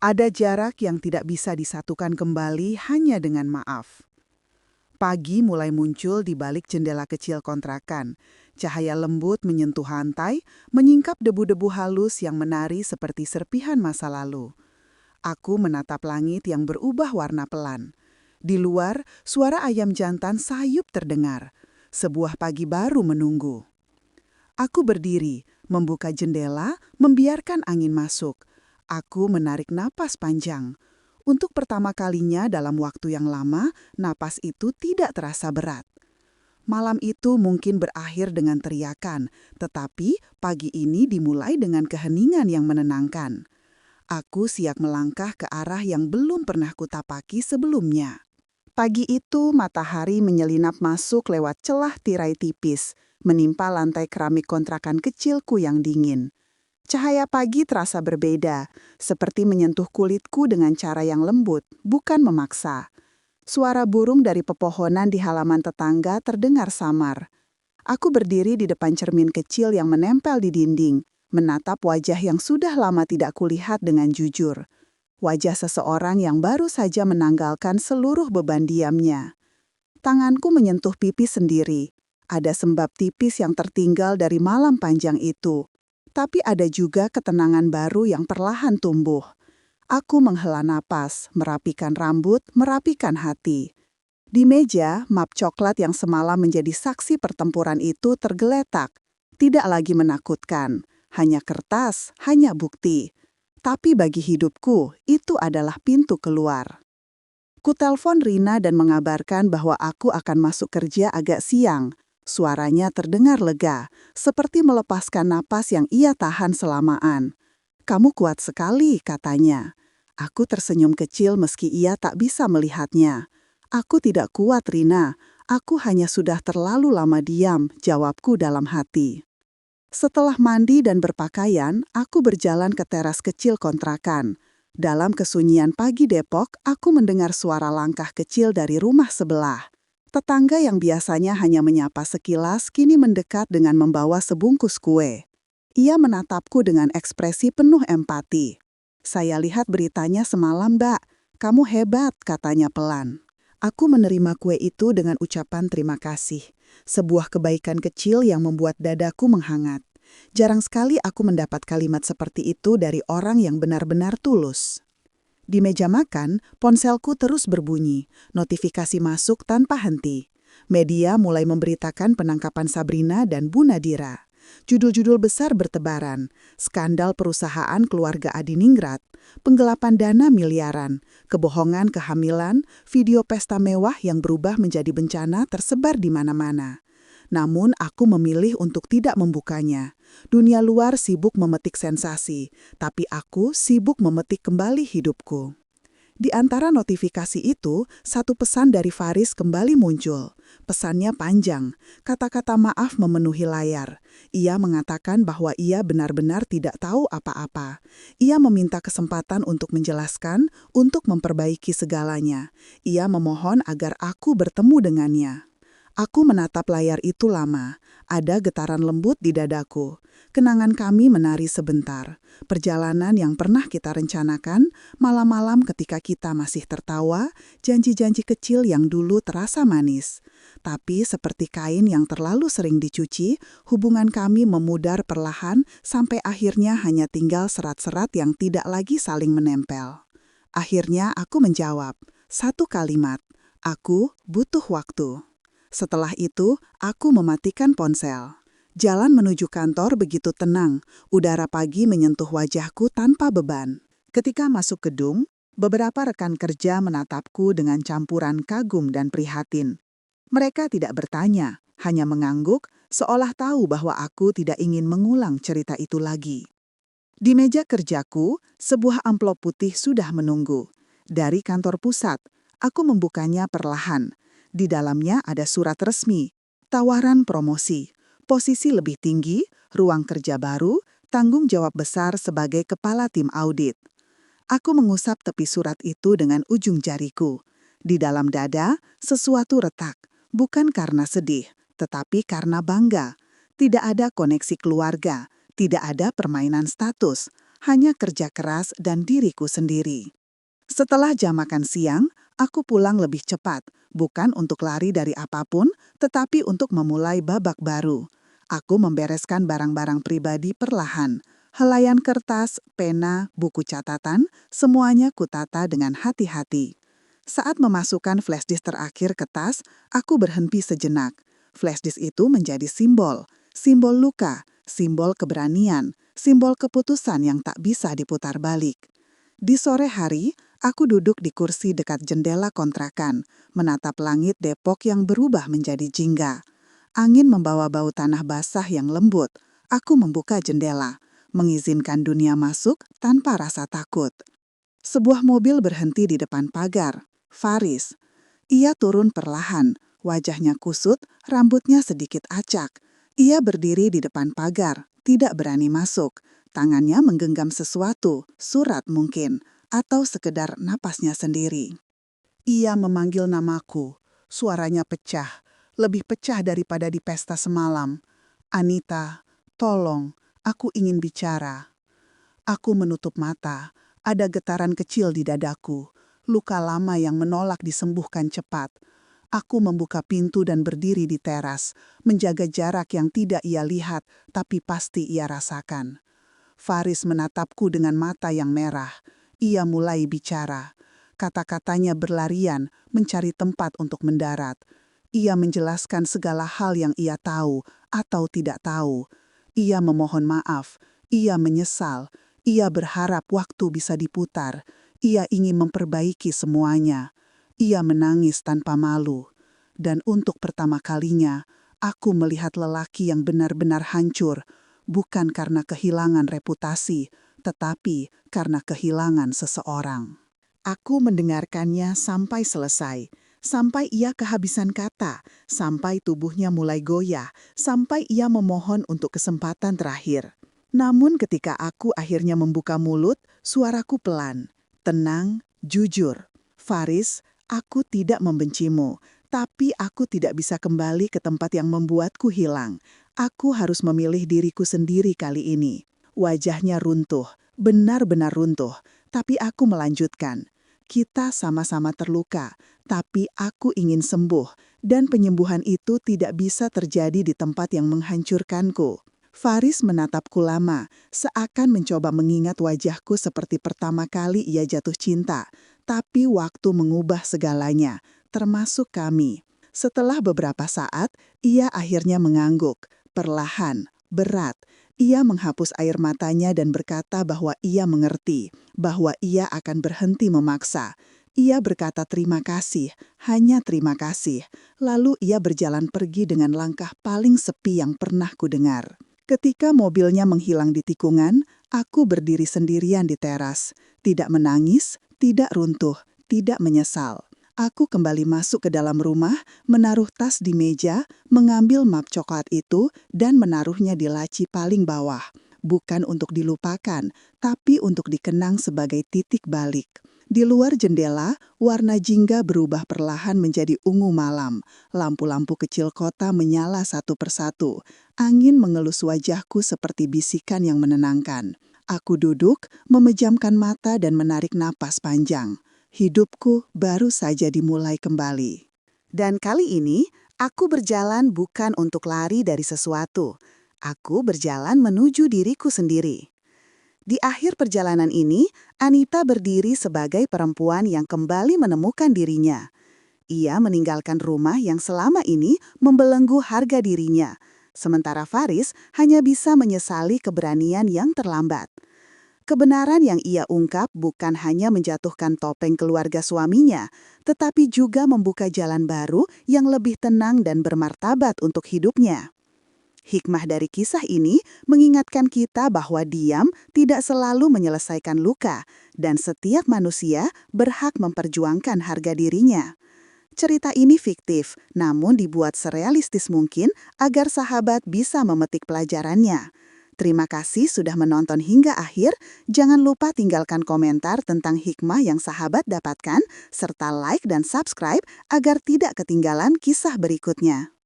Ada jarak yang tidak bisa disatukan kembali hanya dengan maaf. Pagi mulai muncul di balik jendela kecil kontrakan. Cahaya lembut menyentuh lantai, menyingkap debu-debu halus yang menari seperti serpihan masa lalu. Aku menatap langit yang berubah warna pelan. Di luar, suara ayam jantan sayup terdengar. Sebuah pagi baru menunggu. Aku berdiri, membuka jendela, membiarkan angin masuk. Aku menarik napas panjang. Untuk pertama kalinya dalam waktu yang lama, napas itu tidak terasa berat. Malam itu mungkin berakhir dengan teriakan, tetapi pagi ini dimulai dengan keheningan yang menenangkan. Aku siap melangkah ke arah yang belum pernah kutapaki sebelumnya. Pagi itu matahari menyelinap masuk lewat celah tirai tipis, menimpa lantai keramik kontrakan kecilku yang dingin. Cahaya pagi terasa berbeda, seperti menyentuh kulitku dengan cara yang lembut, bukan memaksa. Suara burung dari pepohonan di halaman tetangga terdengar samar. Aku berdiri di depan cermin kecil yang menempel di dinding, menatap wajah yang sudah lama tidak kulihat dengan jujur. Wajah seseorang yang baru saja menanggalkan seluruh beban diamnya. Tanganku menyentuh pipi sendiri. Ada sembab tipis yang tertinggal dari malam panjang itu. Tapi ada juga ketenangan baru yang perlahan tumbuh. Aku menghela napas, merapikan rambut, merapikan hati. Di meja, map coklat yang semalam menjadi saksi pertempuran itu tergeletak. Tidak lagi menakutkan, hanya kertas, hanya bukti. Tapi bagi hidupku, itu adalah pintu keluar. Kutelepon Rina dan mengabarkan bahwa aku akan masuk kerja agak siang. Suaranya terdengar lega, seperti melepaskan napas yang ia tahan selamaan. "Kamu kuat sekali," katanya. Aku tersenyum kecil meski ia tak bisa melihatnya. "Aku tidak kuat, Rina. Aku hanya sudah terlalu lama diam," jawabku dalam hati. Setelah mandi dan berpakaian, aku berjalan ke teras kecil kontrakan. Dalam kesunyian pagi Depok, aku mendengar suara langkah kecil dari rumah sebelah. Tetangga yang biasanya hanya menyapa sekilas kini mendekat dengan membawa sebungkus kue. Ia menatapku dengan ekspresi penuh empati. "Saya lihat beritanya semalam, Mbak. Kamu hebat," katanya pelan. Aku menerima kue itu dengan ucapan terima kasih. Sebuah kebaikan kecil yang membuat dadaku menghangat. Jarang sekali aku mendapat kalimat seperti itu dari orang yang benar-benar tulus. Di meja makan, ponselku terus berbunyi, notifikasi masuk tanpa henti. Media mulai memberitakan penangkapan Sabrina dan Bu Nadira. Judul-judul besar bertebaran, skandal perusahaan keluarga Adiningrat, penggelapan dana miliaran, kebohongan kehamilan, video pesta mewah yang berubah menjadi bencana tersebar di mana-mana. Namun aku memilih untuk tidak membukanya. Dunia luar sibuk memetik sensasi, tapi aku sibuk memetik kembali hidupku. Di antara notifikasi itu, satu pesan dari Faris kembali muncul. Pesannya panjang, kata-kata maaf memenuhi layar. Ia mengatakan bahwa ia benar-benar tidak tahu apa-apa. Ia meminta kesempatan untuk menjelaskan, untuk memperbaiki segalanya. Ia memohon agar aku bertemu dengannya. Aku menatap layar itu lama. Ada getaran lembut di dadaku. Kenangan kami menari sebentar. Perjalanan yang pernah kita rencanakan, malam-malam ketika kita masih tertawa, janji-janji kecil yang dulu terasa manis. Tapi seperti kain yang terlalu sering dicuci, hubungan kami memudar perlahan sampai akhirnya hanya tinggal serat-serat yang tidak lagi saling menempel. Akhirnya aku menjawab, satu kalimat, "Aku butuh waktu." Setelah itu, aku mematikan ponsel. Jalan menuju kantor begitu tenang, udara pagi menyentuh wajahku tanpa beban. Ketika masuk gedung, beberapa rekan kerja menatapku dengan campuran kagum dan prihatin. Mereka tidak bertanya, hanya mengangguk, seolah tahu bahwa aku tidak ingin mengulang cerita itu lagi. Di meja kerjaku, sebuah amplop putih sudah menunggu. Dari kantor pusat, aku membukanya perlahan. Di dalamnya ada surat resmi, tawaran promosi, posisi lebih tinggi, ruang kerja baru, tanggung jawab besar sebagai kepala tim audit. Aku mengusap tepi surat itu dengan ujung jariku. Di dalam dada, sesuatu retak, bukan karena sedih, tetapi karena bangga. Tidak ada koneksi keluarga, tidak ada permainan status, hanya kerja keras dan diriku sendiri. Setelah jam makan siang, aku pulang lebih cepat, bukan untuk lari dari apapun, tetapi untuk memulai babak baru. Aku membereskan barang-barang pribadi perlahan. Helaian kertas, pena, buku catatan, semuanya kutata dengan hati-hati. Saat memasukkan flashdisk terakhir ke tas, aku berhenti sejenak. Flashdisk itu menjadi simbol Simbol luka, simbol keberanian, simbol keputusan yang tak bisa diputar balik. Di sore hari, aku duduk di kursi dekat jendela kontrakan, menatap langit Depok yang berubah menjadi jingga. Angin membawa bau tanah basah yang lembut. Aku membuka jendela, mengizinkan dunia masuk tanpa rasa takut. Sebuah mobil berhenti di depan pagar. Faris. Ia turun perlahan, wajahnya kusut, rambutnya sedikit acak. Ia berdiri di depan pagar, tidak berani masuk. Tangannya menggenggam sesuatu, surat mungkin, atau sekedar napasnya sendiri. Ia memanggil namaku. Suaranya pecah, lebih pecah daripada di pesta semalam. Anita, tolong, aku ingin bicara. Aku menutup mata. Ada getaran kecil di dadaku. Luka lama yang menolak disembuhkan cepat. Aku membuka pintu dan berdiri di teras, menjaga jarak yang tidak ia lihat, tapi pasti ia rasakan. Faris menatapku dengan mata yang merah. Ia mulai bicara. Kata-katanya berlarian, mencari tempat untuk mendarat. Ia menjelaskan segala hal yang ia tahu atau tidak tahu. Ia memohon maaf. Ia menyesal. Ia berharap waktu bisa diputar. Ia ingin memperbaiki semuanya. Ia menangis tanpa malu. Dan untuk pertama kalinya, aku melihat lelaki yang benar-benar hancur, bukan karena kehilangan reputasi, tetapi karena kehilangan seseorang. Aku mendengarkannya sampai selesai, sampai ia kehabisan kata, sampai tubuhnya mulai goyah, sampai ia memohon untuk kesempatan terakhir. Namun ketika aku akhirnya membuka mulut, suaraku pelan, tenang, jujur. Faris, aku tidak membencimu, tapi aku tidak bisa kembali ke tempat yang membuatku hilang. Aku harus memilih diriku sendiri kali ini. Wajahnya runtuh, benar-benar runtuh, tapi aku melanjutkan. Kita sama-sama terluka, tapi aku ingin sembuh, dan penyembuhan itu tidak bisa terjadi di tempat yang menghancurkanku. Faris menatapku lama, seakan mencoba mengingat wajahku seperti pertama kali ia jatuh cinta. Tapi waktu mengubah segalanya, termasuk kami. Setelah beberapa saat, ia akhirnya mengangguk, perlahan, berat. Ia menghapus air matanya dan berkata bahwa ia mengerti, bahwa ia akan berhenti memaksa. Ia berkata terima kasih, hanya terima kasih. Lalu ia berjalan pergi dengan langkah paling sepi yang pernah kudengar. Ketika mobilnya menghilang di tikungan, aku berdiri sendirian di teras. Tidak menangis, tidak runtuh, tidak menyesal. Aku kembali masuk ke dalam rumah, menaruh tas di meja, mengambil map coklat itu, dan menaruhnya di laci paling bawah. Bukan untuk dilupakan, tapi untuk dikenang sebagai titik balik. Di luar jendela, warna jingga berubah perlahan menjadi ungu malam. Lampu-lampu kecil kota menyala satu persatu. Angin mengelus wajahku seperti bisikan yang menenangkan. Aku duduk, memejamkan mata dan menarik napas panjang. Hidupku baru saja dimulai kembali. Dan kali ini, aku berjalan bukan untuk lari dari sesuatu. Aku berjalan menuju diriku sendiri. Di akhir perjalanan ini, Anita berdiri sebagai perempuan yang kembali menemukan dirinya. Ia meninggalkan rumah yang selama ini membelenggu harga dirinya, sementara Faris hanya bisa menyesali keberanian yang terlambat. Kebenaran yang ia ungkap bukan hanya menjatuhkan topeng keluarga suaminya, tetapi juga membuka jalan baru yang lebih tenang dan bermartabat untuk hidupnya. Hikmah dari kisah ini mengingatkan kita bahwa diam tidak selalu menyelesaikan luka, dan setiap manusia berhak memperjuangkan harga dirinya. Cerita ini fiktif, namun dibuat serealistis mungkin agar sahabat bisa memetik pelajarannya. Terima kasih sudah menonton hingga akhir. Jangan lupa tinggalkan komentar tentang hikmah yang sahabat dapatkan, serta like dan subscribe agar tidak ketinggalan kisah berikutnya.